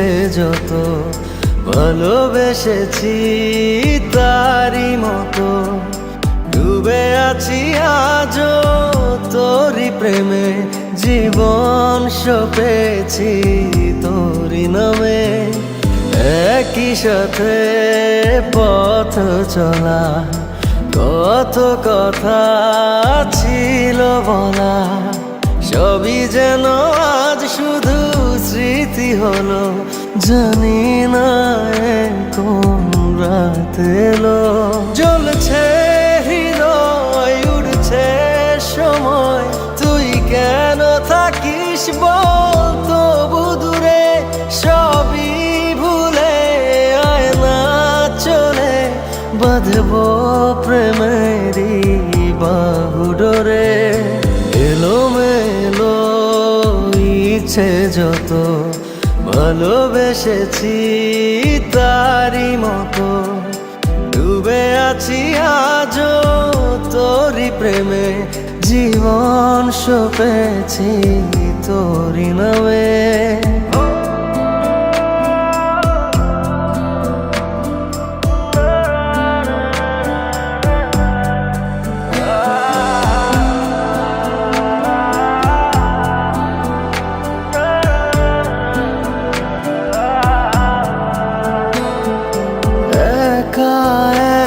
ইচ্ছে যত ভালোবেসেছি তারই মতো ডুবে আছি আজও তোরই প্রেমে জীবন সপেছি তোরই নামে একই সাথে পথ চলা কত কথা ছিল বলা সবই যেন আজ শুধু স্মৃতি হলো জানি না কোন রাত এলো জ্বলছে হৃদয় উড়ছে সময় তুই কেন থাকিস বল তবু দূরে সবই ভুলে আয় না চলে বাঁধবো প্রেমেরই বাহু ডোরে এলোমেলো ইচ্ছে যত ভালোবেসেছি তারই মতো ডুবে আছি আজও তোরই প্রেমে জীবন সপেছি তোরই নামে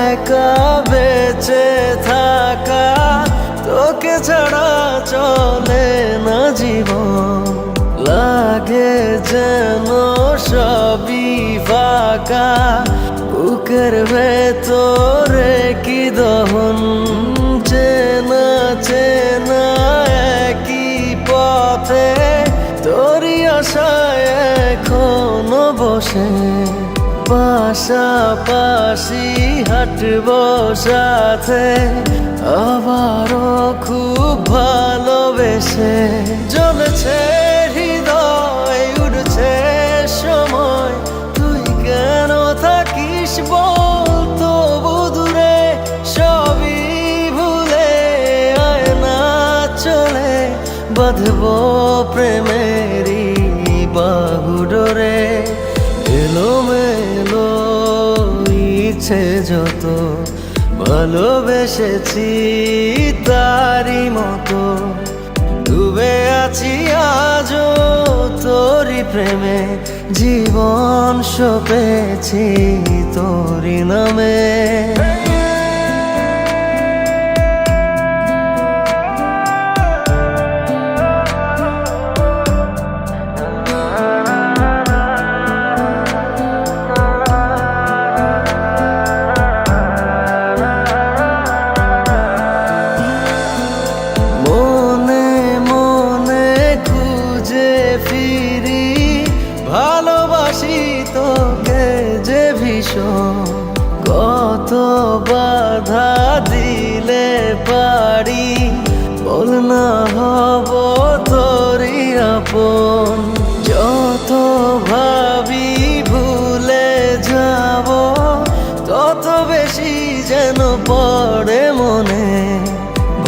একা বেঁচে থাকা তোকে ছাড়া চলে না জীবন লাগে যেন সবই ফাঁকা বুকের ভেতরে কি দহন চেনা চেনা একই পথে তোরই আশায় এখনো বসে পাশাপাশি হাঁটবো সাথে আবারও খুব ভালোবেসে জ্বলছে হৃদয় উড়ছে সময় তুই কেন থাকিস বল তবু দূরে সবই ভুলে আয় না চলে বাঁধবো প্রেমেরই বাহু ডোরে এলোমেলো ইচ্ছে যত ভালোবেসেছি তারই মতো ডুবে আছি আজও তোরই প্রেমে জীবন সপেছি তোরই নামে ফিরি ভালোবাসি তোকে যে ভীষণ কত বাধা দিলে পারি বল না হব তোরই আপন যত ভাবি ভুলে যাব তত বেশি যেন পড়ে মনে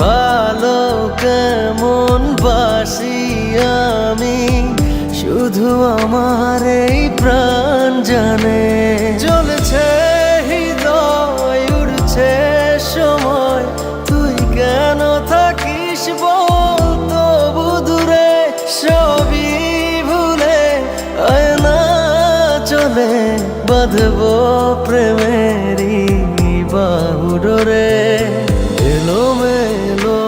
ভালো কেমন বাসি আমি শুধু আমার এই প্রাণ জানে জ্বলছে হৃদয় উড়ছে সময় তুই কেন থাকিস বল তবু দূরে সবই ভুলে আয় না চলে বাঁধবো প্রেমেরই বাহু ডোরে এলোমেলো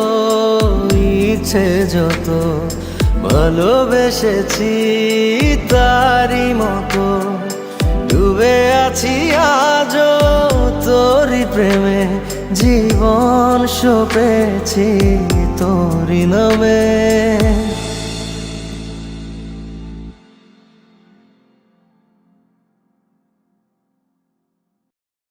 ইচ্ছে যত ভালোবেসেছি তারই মতো ডুবে আছি আজও তোরই প্রেমে জীবন সপেছি তোরই নামে।